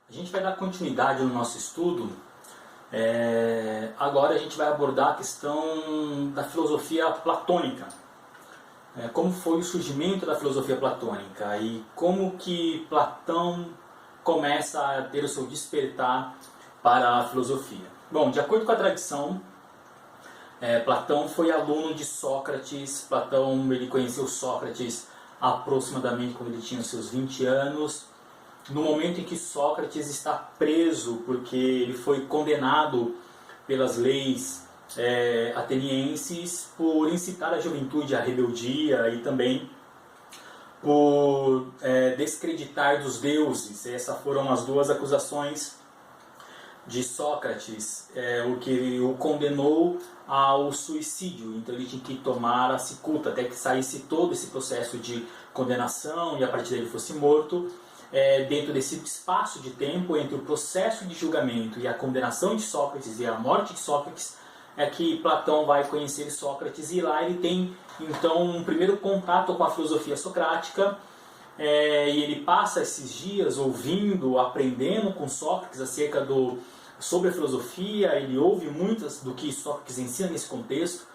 A gente vai dar continuidade no nosso estudo. Agora a gente vai abordar a questão da filosofia platônica. Como foi o surgimento da filosofia platônica e como que Platão começa a ter o seu despertar para a filosofia. Bom, de acordo com a tradição, Platão foi aluno de Sócrates. Platão ele conheceu Sócrates aproximadamente quando ele tinha seus 20 anos. No momento em que Sócrates está preso, porque ele foi condenado pelas leis atenienses por incitar a juventude à rebeldia e também por descreditar dos deuses. Essas foram as duas acusações de Sócrates, o que o condenou ao suicídio. Então ele tinha que tomar a cicuta até que saísse todo esse processo de condenação e a partir daí ele fosse morto. Dentro desse espaço de tempo entre o processo de julgamento e a condenação de Sócrates e a morte de Sócrates, é que Platão vai conhecer Sócrates e lá ele tem então um primeiro contato com a filosofia socrática, e ele passa esses dias ouvindo, aprendendo com Sócrates sobre a filosofia. Ele ouve muitas do que Sócrates ensina nesse contexto.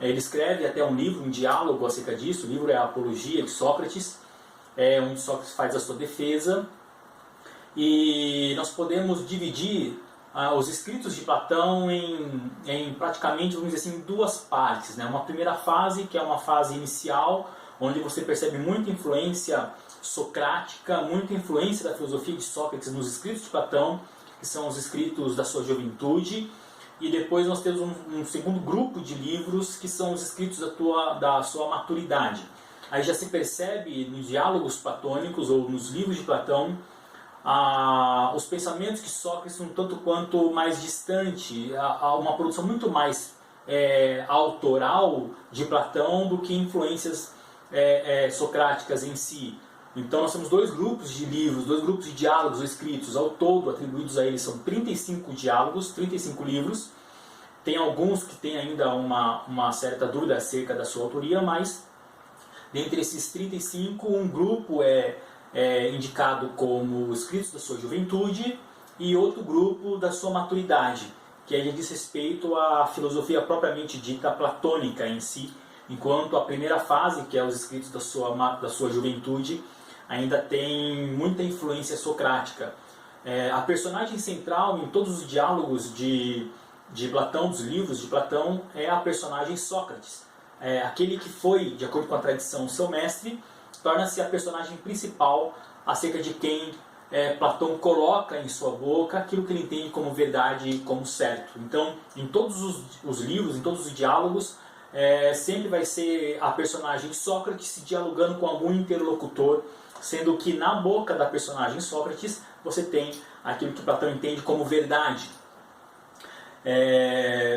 Ele escreve até um livro, um diálogo acerca disso. O livro é a Apologia de Sócrates, onde Sócrates faz a sua defesa. E nós podemos dividir os escritos de Platão em praticamente, vamos dizer assim, duas partes, né? Uma primeira fase, que é uma fase inicial, onde você percebe muita influência socrática, muita influência da filosofia de Sócrates nos escritos de Platão, que são os escritos da sua juventude. E depois nós temos um segundo grupo de livros, que são os escritos da sua maturidade. Aí já se percebe nos diálogos platônicos ou nos livros de Platão os pensamentos que Sócrates são tanto quanto mais distante, uma produção muito mais autoral de Platão do que influências socráticas em si. Então nós temos dois grupos de livros, dois grupos de diálogos escritos. Ao todo, atribuídos a eles, são 35 diálogos, 35 livros. Tem alguns que têm ainda uma certa dúvida acerca da sua autoria, mas dentre esses 35, um grupo é indicado como escritos da sua juventude e outro grupo da sua maturidade, que aí diz respeito à filosofia propriamente dita platônica em si, enquanto a primeira fase, que é os escritos da sua juventude, ainda tem muita influência socrática. A personagem central em todos os diálogos de Platão, dos livros de Platão, é a personagem Sócrates. Aquele que foi, de acordo com a tradição, seu mestre, torna-se a personagem principal acerca de quem Platão coloca em sua boca aquilo que ele entende como verdade e como certo. Então, em todos os livros, em todos os diálogos, sempre vai ser a personagem Sócrates dialogando com algum interlocutor, sendo que na boca da personagem Sócrates você tem aquilo que Platão entende como verdade.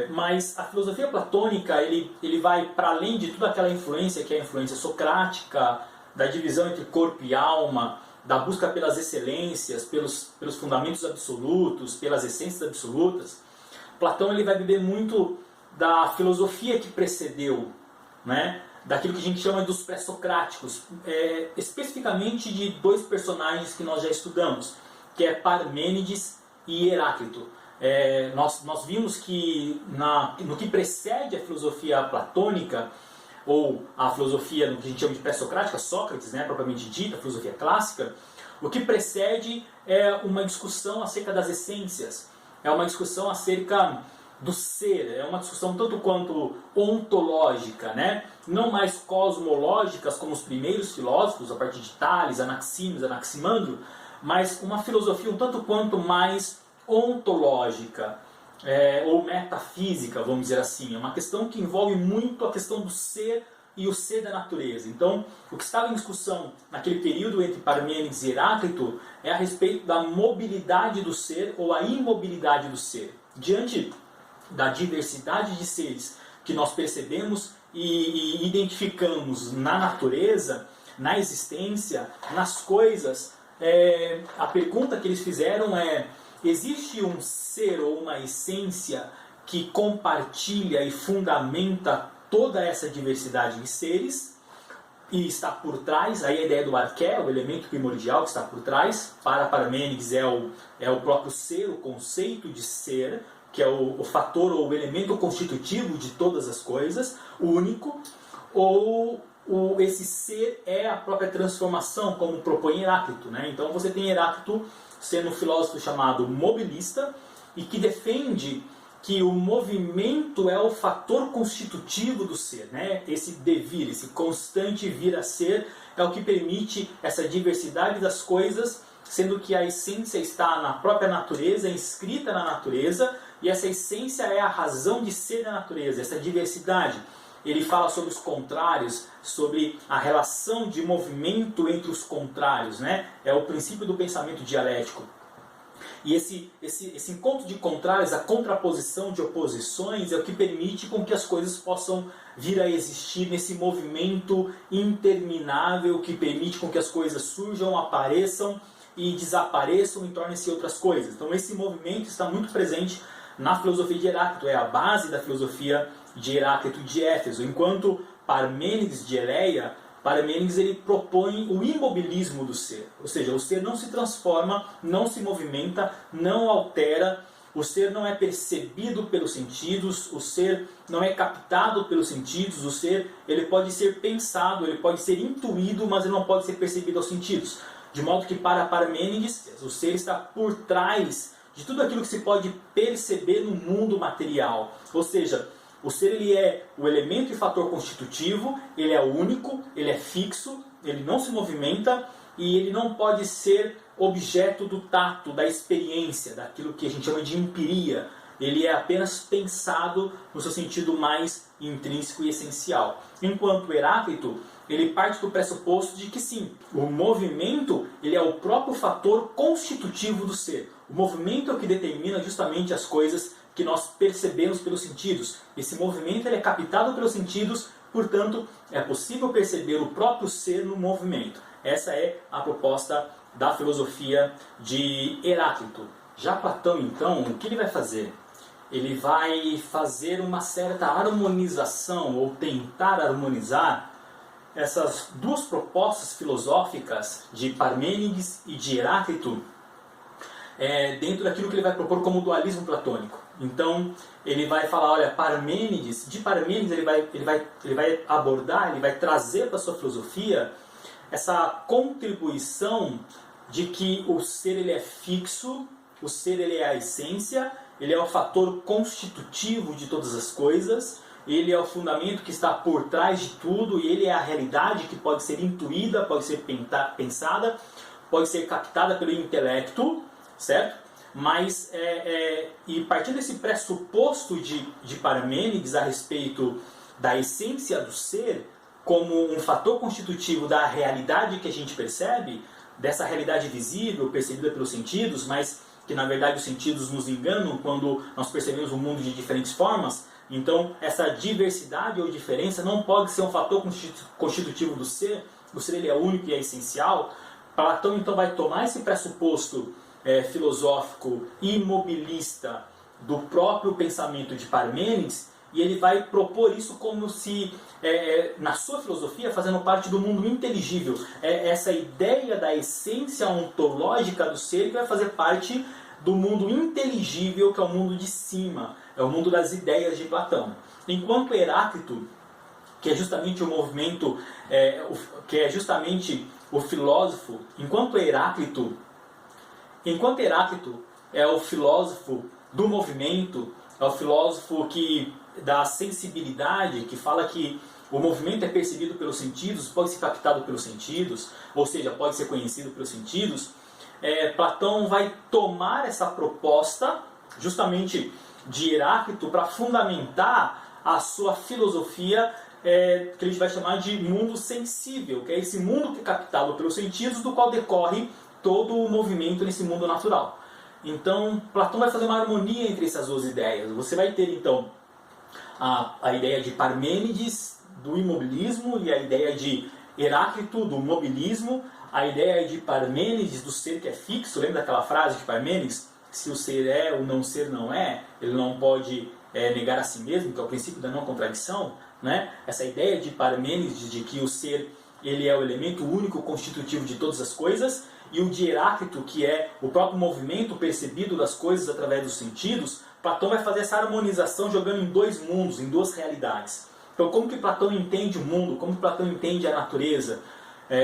Mas a filosofia platônica ele vai para além de toda aquela influência que é a influência socrática, da divisão entre corpo e alma, da busca pelas excelências, pelos fundamentos absolutos, pelas essências absolutas. Platão ele vai beber muito da filosofia que precedeu, né? Daquilo que a gente chama dos pré-socráticos, especificamente de dois personagens que nós já estudamos, que é Parmênides e Heráclito. Nós vimos que no que precede a filosofia platônica, ou a filosofia no que a gente chama de pré-socrática, Sócrates, né, propriamente dita, a filosofia clássica, o que precede é uma discussão acerca das essências, é uma discussão acerca do ser, é uma discussão tanto quanto ontológica, né? Não mais cosmológicas como os primeiros filósofos, a partir de Tales, Anaxímenes, Anaximandro, mas uma filosofia um tanto quanto mais ontológica, ou metafísica, vamos dizer assim. É uma questão que envolve muito a questão do ser e o ser da natureza. Então, o que estava em discussão naquele período entre Parmênides e Heráclito é a respeito da mobilidade do ser ou a imobilidade do ser. Diante da diversidade de seres que nós percebemos e identificamos na natureza, na existência, nas coisas, a pergunta que eles fizeram é: existe um ser ou uma essência que compartilha e fundamenta toda essa diversidade de seres? e está por trás, aí a ideia do arqué, o elemento primordial que está por trás. Para Parmênides é o próprio ser, o conceito de ser, que é o fator ou o elemento constitutivo de todas as coisas, o único, ou esse ser é a própria transformação, como propõe Heráclito, né? Então você tem Heráclito sendo um filósofo chamado mobilista e que defende que o movimento é o fator constitutivo do ser, né? Esse devir, esse constante vir a ser é o que permite essa diversidade das coisas, sendo que a essência está na própria natureza, inscrita na natureza, e essa essência é a razão de ser da natureza, essa diversidade. Ele fala sobre os contrários, sobre a relação de movimento entre os contrários, né? É o princípio do pensamento dialético. E esse encontro de contrários, a contraposição de oposições, é o que permite com que as coisas possam vir a existir nesse movimento interminável, que permite com que as coisas surjam, apareçam e desapareçam e tornem-se outras coisas. Então esse movimento está muito presente na filosofia de Heráclito, é a base da filosofia de Heráclito de Éfeso. Enquanto Parmênides de Eleia, Parmênides ele propõe o imobilismo do ser, ou seja, o ser não se transforma, não se movimenta, não altera, o ser não é percebido pelos sentidos, o ser não é captado pelos sentidos, o ser ele pode ser pensado, ele pode ser intuído, mas ele não pode ser percebido aos sentidos. De modo que para Parmênides, o ser está por trás de tudo aquilo que se pode perceber no mundo material, ou seja, o ser ele é o elemento e fator constitutivo, ele é único, ele é fixo, ele não se movimenta e ele não pode ser objeto do tato, da experiência, daquilo que a gente chama de empiria. Ele é apenas pensado no seu sentido mais intrínseco e essencial. Enquanto Heráclito, ele parte do pressuposto de que sim, o movimento ele é o próprio fator constitutivo do ser. O movimento é o que determina justamente as coisas que nós percebemos pelos sentidos. Esse movimento ele é captado pelos sentidos, portanto, é possível perceber o próprio ser no movimento. Essa é a proposta da filosofia de Heráclito. Já Platão, então, o que ele vai fazer? Ele vai fazer uma certa harmonização, ou tentar harmonizar, essas duas propostas filosóficas de Parmênides e de Heráclito dentro daquilo que ele vai propor como dualismo platônico. Então, ele vai falar, olha, Parmênides, de Parmênides ele vai abordar, ele vai trazer para a sua filosofia essa contribuição de que o ser ele é fixo, o ser ele é a essência, ele é o fator constitutivo de todas as coisas, ele é o fundamento que está por trás de tudo, e ele é a realidade que pode ser intuída, pode ser pensada, pode ser captada pelo intelecto, certo? Mas, e partindo desse pressuposto de Parmênides a respeito da essência do ser, como um fator constitutivo da realidade que a gente percebe, dessa realidade visível, percebida pelos sentidos, mas que na verdade os sentidos nos enganam quando nós percebemos o mundo de diferentes formas. Então, essa diversidade ou diferença não pode ser um fator constitutivo do ser, o ser ele é único e é essencial. Platão então vai tomar esse pressuposto filosófico imobilista do próprio pensamento de Parmênides e ele vai propor isso como se, na sua filosofia, fazendo parte do mundo inteligível. Essa ideia da essência ontológica do ser que vai fazer parte do mundo inteligível, que é o mundo de cima, é o mundo das ideias de Platão. Enquanto Heráclito, que é justamente o movimento, que é justamente o filósofo, enquanto Heráclito é o filósofo do movimento, é o filósofo da sensibilidade, que fala que o movimento é percebido pelos sentidos, pode ser captado pelos sentidos, ou seja, pode ser conhecido pelos sentidos. Platão vai tomar essa proposta justamente de Heráclito para fundamentar a sua filosofia, que a gente vai chamar de mundo sensível, que é esse mundo que é captado pelos sentidos, do qual decorre todo o movimento nesse mundo natural. Então, Platão vai fazer uma harmonia entre essas duas ideias. Você vai ter, então, a ideia de Parmênides, do imobilismo, e a ideia de Heráclito, do mobilismo, a ideia de Parmênides, do ser que é fixo. Lembra daquela frase de Parmênides? Se o ser é, o não ser não é, ele não pode negar a si mesmo, que é o princípio da não contradição, né? Essa ideia de Parmênides de que o ser ele é o elemento único constitutivo de todas as coisas, e o de Heráclito, que é o próprio movimento percebido das coisas através dos sentidos, Platão vai fazer essa harmonização jogando em dois mundos, em duas realidades. Então, como que Platão entende o mundo? Como que Platão entende a natureza?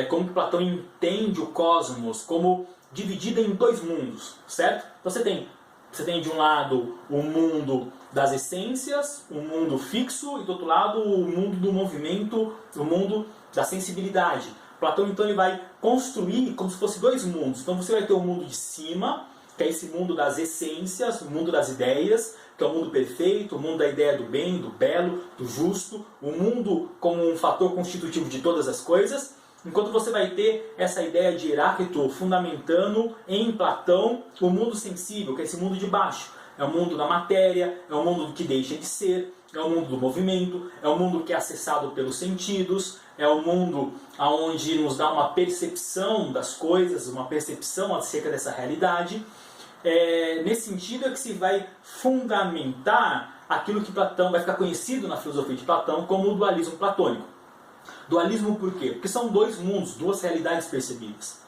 Como que Platão entende o cosmos? Como dividida em dois mundos, certo? Então você tem de um lado o mundo das essências, o mundo fixo, e do outro lado o mundo do movimento, o mundo da sensibilidade. Platão então ele vai construir como se fosse dois mundos. Então você vai ter o mundo de cima, que é esse mundo das essências, o mundo das ideias, que é o mundo perfeito, o mundo da ideia do bem, do belo, do justo, o mundo como um fator constitutivo de todas as coisas, enquanto você vai ter essa ideia de Heráclito fundamentando em Platão o mundo sensível, que é esse mundo de baixo. É o mundo da matéria, é o mundo que deixa de ser, é o mundo do movimento, é o mundo que é acessado pelos sentidos, é o mundo onde nos dá uma percepção das coisas, uma percepção acerca dessa realidade. Nesse sentido é que se vai fundamentar aquilo que Platão vai ficar conhecido na filosofia de Platão como o dualismo platônico. Dualismo por quê? Porque são dois mundos, duas realidades percebidas.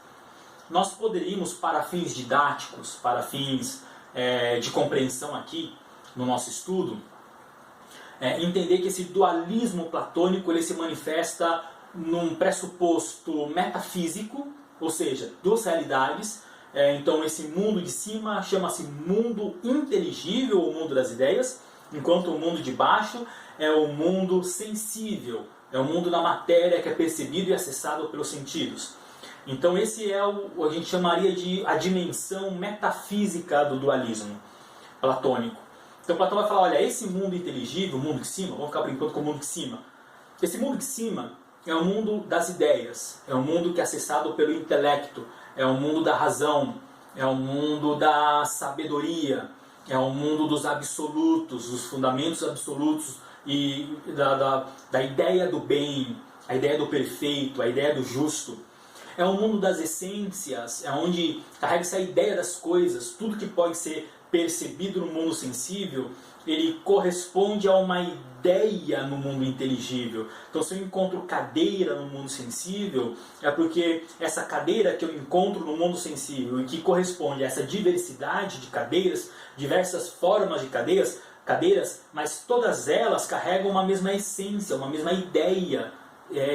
Nós poderíamos, para fins didáticos, para fins de compreensão aqui no nosso estudo, entender que esse dualismo platônico ele se manifesta num pressuposto metafísico, ou seja, duas realidades. Então esse mundo de cima chama-se mundo inteligível, o mundo das ideias, enquanto o mundo de baixo é o mundo sensível, é o mundo da matéria que é percebido e acessado pelos sentidos. Então esse é o a gente chamaria de a dimensão metafísica do dualismo platônico. Então Platão vai falar, olha, esse mundo inteligível, o mundo de cima, vamos ficar por enquanto com o mundo de cima. Esse mundo de cima é o mundo das ideias, é o mundo que é acessado pelo intelecto, é o mundo da razão, é o mundo da sabedoria, é o mundo dos absolutos, dos fundamentos absolutos e da ideia do bem, a ideia do perfeito, a ideia do justo. É o mundo das essências, é onde carrega essa ideia das coisas, tudo que pode ser percebido no mundo sensível, ele corresponde a uma ideia no mundo inteligível. Então, se eu encontro cadeira no mundo sensível, é porque essa cadeira que eu encontro no mundo sensível e que corresponde a essa diversidade de cadeiras, diversas formas de cadeiras, mas todas elas carregam uma mesma essência, uma mesma ideia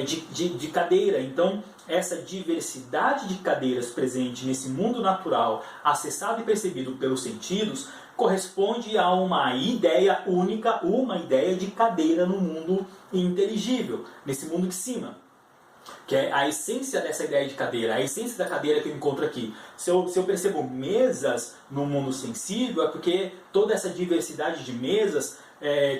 de cadeira. Então, essa diversidade de cadeiras presente nesse mundo natural, acessado e percebido pelos sentidos, corresponde a uma ideia única, uma ideia de cadeira no mundo inteligível, nesse mundo de cima. Que é a essência dessa ideia de cadeira, a essência da cadeira que eu encontro aqui. Se eu percebo mesas no mundo sensível, é porque toda essa diversidade de mesas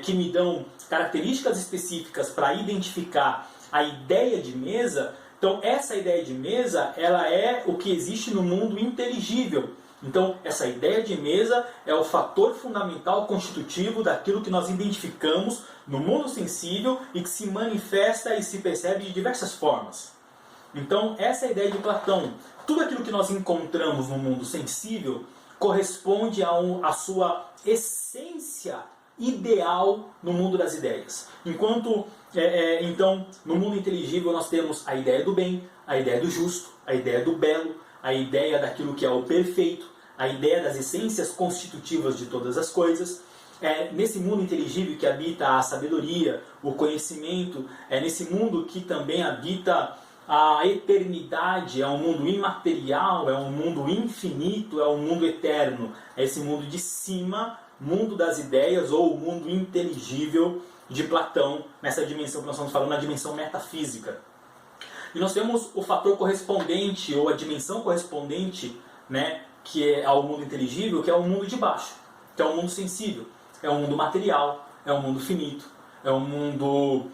que me dão características específicas para identificar a ideia de mesa. Então essa ideia de mesa, ela é o que existe no mundo inteligível. Então essa ideia de mesa é o fator fundamental constitutivo daquilo que nós identificamos no mundo sensível e que se manifesta e se percebe de diversas formas. Então essa é a ideia de Platão. Tudo aquilo que nós encontramos no mundo sensível corresponde à sua essência ideal no mundo das ideias. Enquanto, então, no mundo inteligível nós temos a ideia do bem, a ideia do justo, a ideia do belo, a ideia daquilo que é o perfeito, a ideia das essências constitutivas de todas as coisas. Nesse mundo inteligível que habita a sabedoria, o conhecimento, nesse mundo que também habita a eternidade, é um mundo imaterial, é um mundo infinito, é um mundo eterno, é esse mundo de cima, mundo das ideias ou o mundo inteligível de Platão, nessa dimensão que nós estamos falando, na dimensão metafísica. E nós temos o fator correspondente, ou a dimensão correspondente, né, que é ao mundo inteligível, que é o mundo de baixo, que é o mundo sensível, é o mundo material, é o mundo finito, é o mundo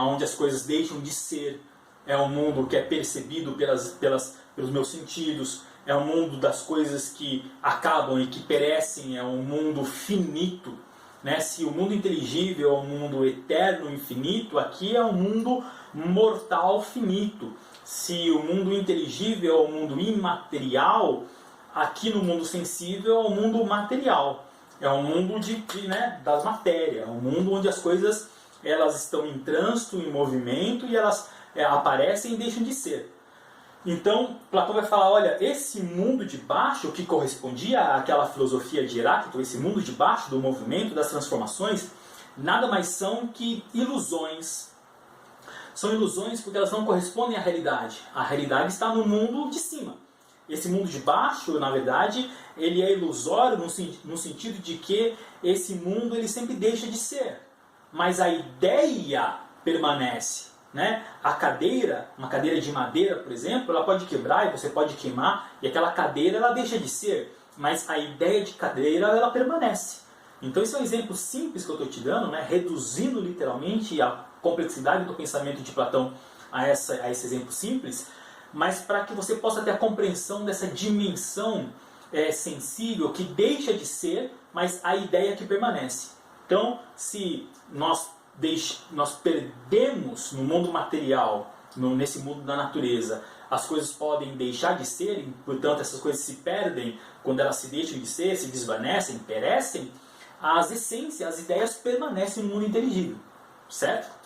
onde as coisas deixam de ser, é o mundo que é percebido pelos meus sentidos, é o mundo das coisas que acabam e que perecem, é um mundo finito. Né? Se o mundo inteligível é um mundo eterno, infinito, aqui é um mundo mortal, finito. Se o mundo inteligível é um mundo imaterial, aqui no mundo sensível é um mundo material. É um mundo das matérias, é um mundo onde as coisas elas estão em trânsito, em movimento, e elas aparecem e deixam de ser. Então, Platão vai falar, olha, esse mundo de baixo, que correspondia àquela filosofia de Heráclito, esse mundo de baixo do movimento, das transformações, nada mais são que ilusões. São ilusões porque elas não correspondem à realidade. A realidade está no mundo de cima. Esse mundo de baixo, na verdade, ele é ilusório no sentido de que esse mundo ele sempre deixa de ser. Mas a ideia permanece. Né? A cadeira, uma cadeira de madeira, por exemplo, ela pode quebrar e você pode queimar, e aquela cadeira ela deixa de ser, mas a ideia de cadeira ela permanece. Então esse é um exemplo simples que eu estou te dando, né? Reduzindo literalmente a complexidade do pensamento de Platão a esse exemplo simples, mas para que você possa ter a compreensão dessa dimensão sensível que deixa de ser, mas a ideia que permanece. Então, se nós perdemos no mundo material, nesse mundo da natureza, as coisas podem deixar de ser, e, portanto essas coisas se perdem quando elas se deixam de ser, se desvanecem, perecem, as essências, as ideias permanecem no mundo inteligível, certo?